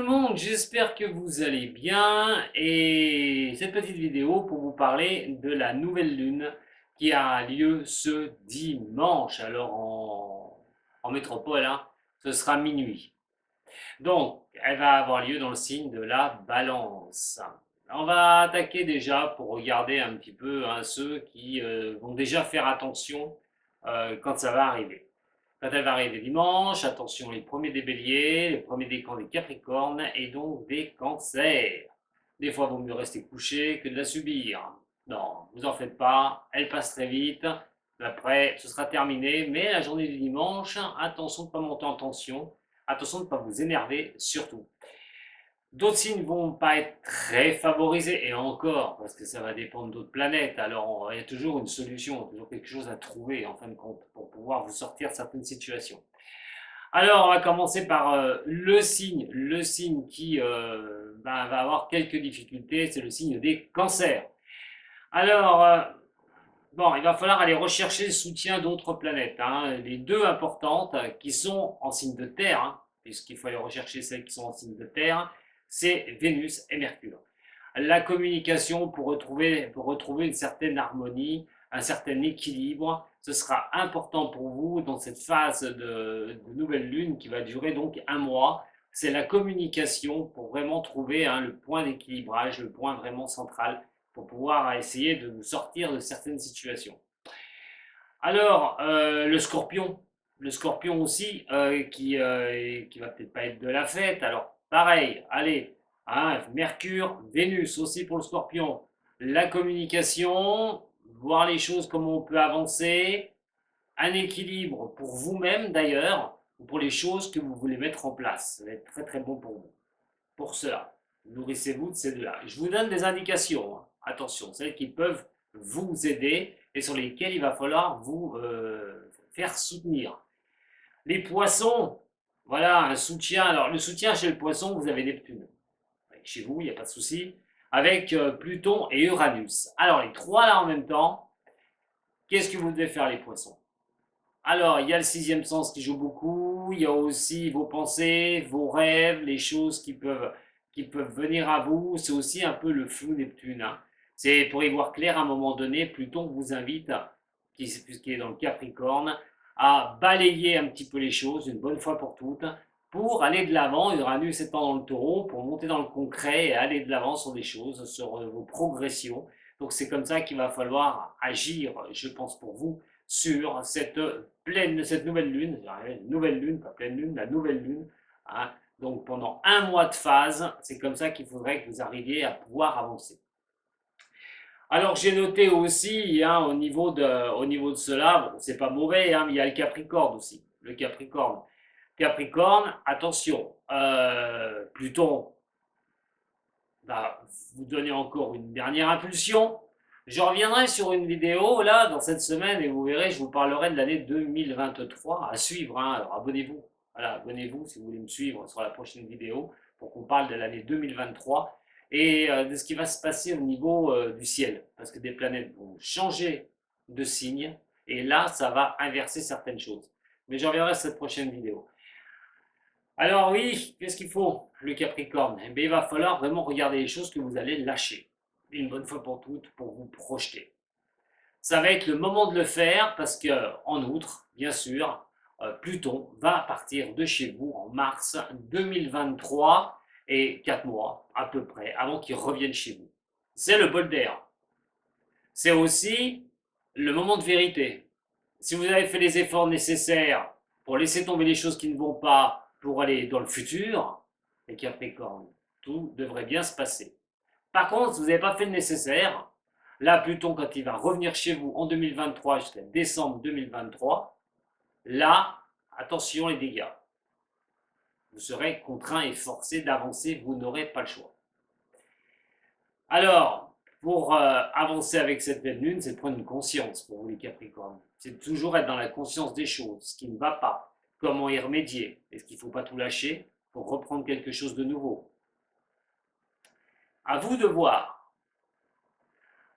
le monde, j'espère que vous allez bien et cette petite vidéo pour vous parler de la nouvelle lune qui a lieu ce dimanche. Alors en métropole, hein, ce sera minuit. Donc, elle va avoir lieu dans le signe de la Balance. On va attaquer déjà pour regarder un petit peu hein, ceux qui vont déjà faire attention quand ça va arriver. Quand elle va arriver dimanche, attention les premiers des béliers, les premiers décans des capricornes et donc des cancers. Des fois, il vaut mieux rester couché que de la subir. Non, vous en faites pas, elle passe très vite. Après, ce sera terminé, mais la journée du dimanche, attention de ne pas monter en tension, attention de ne pas vous énerver surtout. D'autres signes vont pas être très favorisés, et encore, parce que ça va dépendre d'autres planètes, alors il y a toujours une solution, toujours quelque chose à trouver en fin de compte, pour pouvoir vous sortir de certaines situations. Alors, on va commencer par le signe qui va avoir quelques difficultés, c'est le signe des cancers. Alors, bon, il va falloir aller rechercher le soutien d'autres planètes, hein. Les deux importantes qui sont en signe de terre, hein, puisqu'il faut aller rechercher celles qui sont en signe de terre, c'est Vénus et Mercure. La communication pour retrouver une certaine harmonie, un certain équilibre, ce sera important pour vous dans cette phase de nouvelle lune qui va durer donc un mois. C'est la communication pour vraiment trouver hein, le point d'équilibrage, le point vraiment central pour pouvoir essayer de nous sortir de certaines situations. Alors, le scorpion aussi, qui va peut-être pas être de la fête. Alors, pareil, allez, hein, Mercure, Vénus aussi pour le scorpion. La communication, voir les choses, comment on peut avancer, un équilibre pour vous-même d'ailleurs, ou pour les choses que vous voulez mettre en place. Ça va être très très bon pour vous. Pour cela, nourrissez-vous de ces deux-là. Je vous donne des indications, hein. Attention, celles qui peuvent vous aider et sur lesquelles il va falloir vous faire soutenir. Les poissons, voilà un soutien. Alors le soutien chez le poisson, vous avez Neptune. Chez vous, il n'y a pas de souci. Avec Pluton et Uranus. Alors les trois là en même temps, qu'est-ce que vous devez faire les poissons? Alors, il y a le sixième sens qui joue beaucoup, il y a aussi vos pensées, vos rêves, les choses qui peuvent venir à vous. C'est aussi un peu le flou Neptune, hein. C'est pour y voir clair à un moment donné, Pluton vous invite, puisqu'il est dans le Capricorne, à balayer un petit peu les choses une bonne fois pour toutes, pour aller de l'avant, Uranus étant dans le taureau, pour monter dans le concret et aller de l'avant sur des choses, sur vos progressions. Donc c'est comme ça qu'il va falloir agir, je pense pour vous, sur cette nouvelle lune, pas pleine lune, la nouvelle lune, hein. Donc pendant un mois de phase, c'est comme ça qu'il faudrait que vous arriviez à pouvoir avancer. Alors j'ai noté aussi, hein, au niveau de cela, bon, c'est pas mauvais, hein, mais il y a le Capricorne aussi. Le Capricorne. Capricorne, attention, Pluton va vous donner encore une dernière impulsion. Je reviendrai sur une vidéo là dans cette semaine et vous verrez, je vous parlerai de l'année 2023 à suivre, hein. Alors abonnez-vous, voilà, abonnez-vous si vous voulez me suivre sur la prochaine vidéo pour qu'on parle de l'année 2023 et de ce qui va se passer au niveau du ciel, parce que des planètes vont changer de signe et là ça va inverser certaines choses. Mais j'en reviendrai sur cette prochaine vidéo. Alors oui, qu'est-ce qu'il faut, le Capricorne? Eh bien, il va falloir vraiment regarder les choses que vous allez lâcher, une bonne fois pour toutes, pour vous projeter. Ça va être le moment de le faire parce que, en outre, bien sûr, Pluton va partir de chez vous en mars 2023 et 4 mois à peu près avant qu'il revienne chez vous. C'est le bol d'air. C'est aussi le moment de vérité. Si vous avez fait les efforts nécessaires pour laisser tomber les choses qui ne vont pas, pour aller dans le futur, les Capricornes, tout devrait bien se passer. Par contre, si vous n'avez pas fait le nécessaire, là, Pluton, quand il va revenir chez vous en 2023 jusqu'à décembre 2023, là, attention les dégâts. Vous serez contraint et forcé d'avancer, vous n'aurez pas le choix. Alors, pour avancer avec cette pleine lune, c'est de prendre une conscience pour vous les Capricornes. C'est de toujours être dans la conscience des choses, ce qui ne va pas, comment y remédier. Est-ce qu'il ne faut pas tout lâcher pour reprendre quelque chose de nouveau? À vous de voir.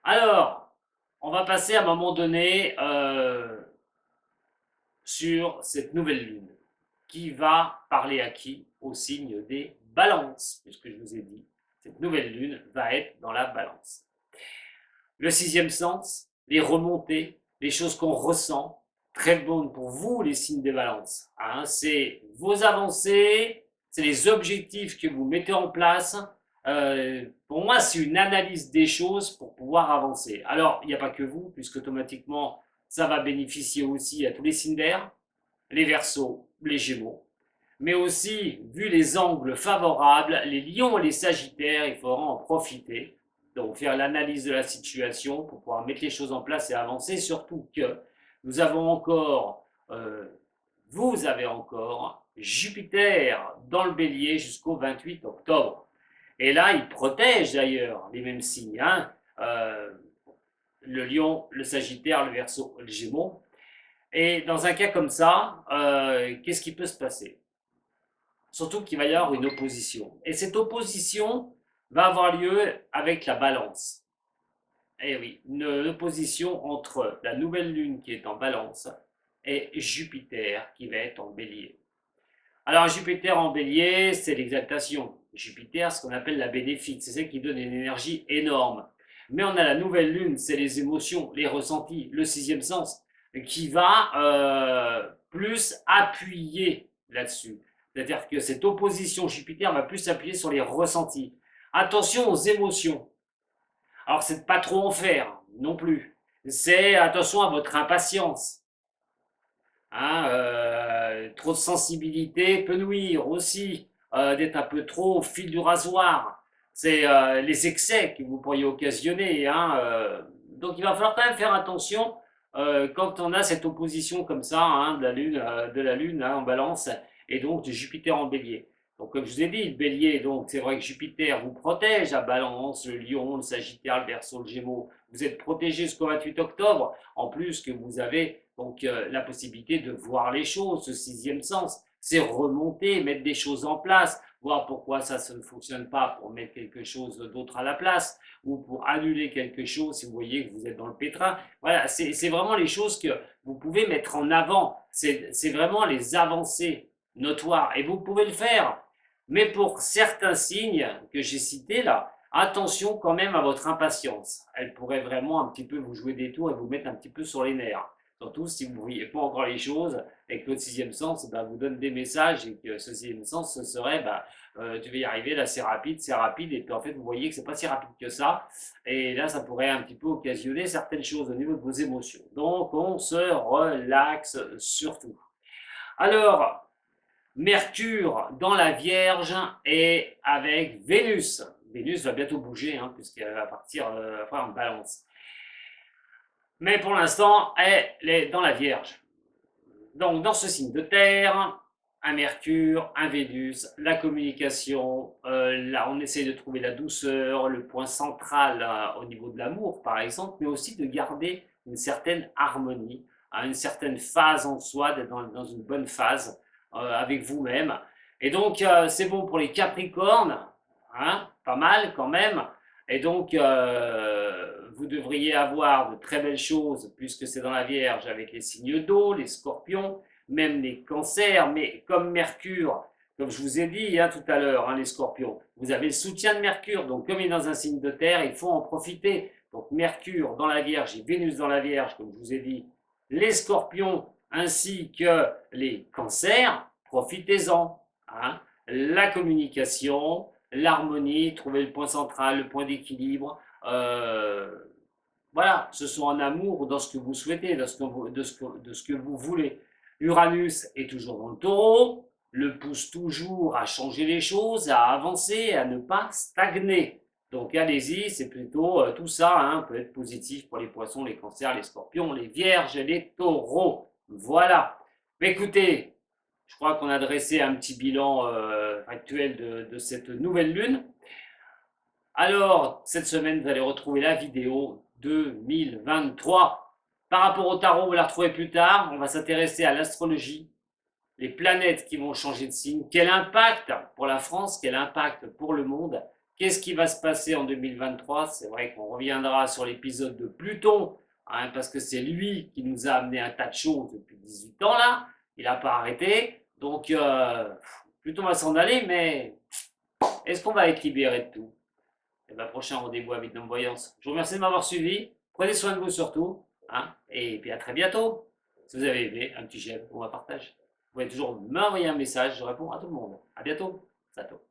Alors, on va passer à un moment donné sur cette nouvelle lune qui va parler à qui? Au signe des balance, puisque je vous ai dit, cette nouvelle lune va être dans la balance. Le sixième sens, les remontées, les choses qu'on ressent, très bonnes pour vous, les signes de balance. Hein, c'est vos avancées, c'est les objectifs que vous mettez en place. Pour moi, c'est une analyse des choses pour pouvoir avancer. Alors, il n'y a pas que vous, puisque automatiquement, ça va bénéficier aussi à tous les signes d'air, les Verseaux, les Gémeaux. Mais aussi, vu les angles favorables, les Lions et les Sagittaires, il faudra en profiter. Donc, faire l'analyse de la situation pour pouvoir mettre les choses en place et avancer. Surtout que nous avons encore, vous avez encore Jupiter dans le Bélier jusqu'au 28 octobre. Et là, il protège d'ailleurs les mêmes signes. Hein. Le Lion, le Sagittaire, le Verseau, le Gémeaux. Et dans un cas comme ça, qu'est-ce qui peut se passer? Surtout qu'il va y avoir une opposition. Et cette opposition va avoir lieu avec la balance. Eh oui, une opposition entre la nouvelle lune qui est en balance et Jupiter qui va être en bélier. Alors Jupiter en bélier, c'est l'exaltation. Jupiter, ce qu'on appelle la bénéfique, c'est celle qui donne une énergie énorme. Mais on a la nouvelle lune, c'est les émotions, les ressentis, le sixième sens, qui va plus appuyer là-dessus. C'est-à-dire que cette opposition Jupiter va plus appuyer sur les ressentis. Attention aux émotions. Alors c'est de pas trop en faire non plus. C'est attention à votre impatience. Hein, trop de sensibilité peut nuire aussi, d'être un peu trop au fil du rasoir. C'est les excès que vous pourriez occasionner. Hein, donc il va falloir quand même faire attention quand on a cette opposition comme ça hein, de la Lune hein, en balance et donc de Jupiter en bélier. Donc comme je vous ai dit, le bélier, donc c'est vrai que Jupiter vous protège à balance, le lion, le sagittaire, le verseau, le gémeaux. Vous êtes protégé jusqu'au 28 octobre, en plus que vous avez donc la possibilité de voir les choses, ce sixième sens, c'est remonter, mettre des choses en place, voir pourquoi ça ne fonctionne pas pour mettre quelque chose d'autre à la place ou pour annuler quelque chose si vous voyez que vous êtes dans le pétrin. Voilà, c'est vraiment les choses que vous pouvez mettre en avant, c'est vraiment les avancées notoires et vous pouvez le faire. Mais pour certains signes que j'ai cités là, attention quand même à votre impatience. Elle pourrait vraiment un petit peu vous jouer des tours et vous mettre un petit peu sur les nerfs. Surtout si vous ne voyez pas encore les choses et que votre sixième sens vous donne des messages et que ce sixième sens, ce serait tu vas y arriver, là c'est rapide, et puis en fait vous voyez que c'est pas si rapide que ça, et là ça pourrait un petit peu occasionner certaines choses au niveau de vos émotions. Donc on se relaxe surtout. Alors, Mercure dans la Vierge et avec Vénus. Vénus va bientôt bouger puisqu'elle va partir après en balance. Mais pour l'instant, elle est dans la Vierge. Donc, dans ce signe de terre, un Mercure, un Vénus, la communication, là, on essaie de trouver la douceur, le point central au niveau de l'amour, par exemple, mais aussi de garder une certaine harmonie, une certaine phase en soi, d'être dans une bonne phase avec vous-même. Et donc, c'est bon pour les Capricornes, pas mal quand même. Et donc, vous devriez avoir de très belles choses, puisque c'est dans la Vierge, avec les signes d'eau, les scorpions, même les cancers, mais comme Mercure, comme je vous ai dit tout à l'heure, les scorpions, vous avez le soutien de Mercure, donc comme il est dans un signe de terre, il faut en profiter. Donc Mercure dans la Vierge et Vénus dans la Vierge, comme je vous ai dit, les scorpions ainsi que les cancers, profitez-en. La communication, l'harmonie, trouver le point central, le point d'équilibre. Voilà, ce soit en amour ou dans ce que vous souhaitez, de ce que vous voulez. Uranus est toujours dans le taureau, le pousse toujours à changer les choses, à avancer, à ne pas stagner. Donc allez-y, c'est plutôt tout ça peut être positif pour les poissons, les cancers, les scorpions, les vierges et les taureaux. Voilà. Mais écoutez, je crois qu'on a dressé un petit bilan actuel de cette nouvelle lune. Alors, cette semaine, vous allez retrouver la vidéo 2023. Par rapport au tarot, vous la retrouvez plus tard. On va s'intéresser à l'astrologie, les planètes qui vont changer de signe, quel impact pour la France, quel impact pour le monde, qu'est-ce qui va se passer en 2023. C'est vrai qu'on reviendra sur l'épisode de Pluton, parce que c'est lui qui nous a amené un tas de choses depuis 18 ans là, il n'a pas arrêté, donc Pluton va s'en aller, mais Est-ce qu'on va être libéré de tout? Et bien, prochain rendez-vous avec non-voyance. Je vous remercie de m'avoir suivi. Prenez soin de vous surtout. Hein, et puis à très bientôt. Si vous avez aimé, un petit j'aime ou un partage. Vous pouvez toujours m'envoyer un message. Je réponds à tout le monde. À bientôt. Sato.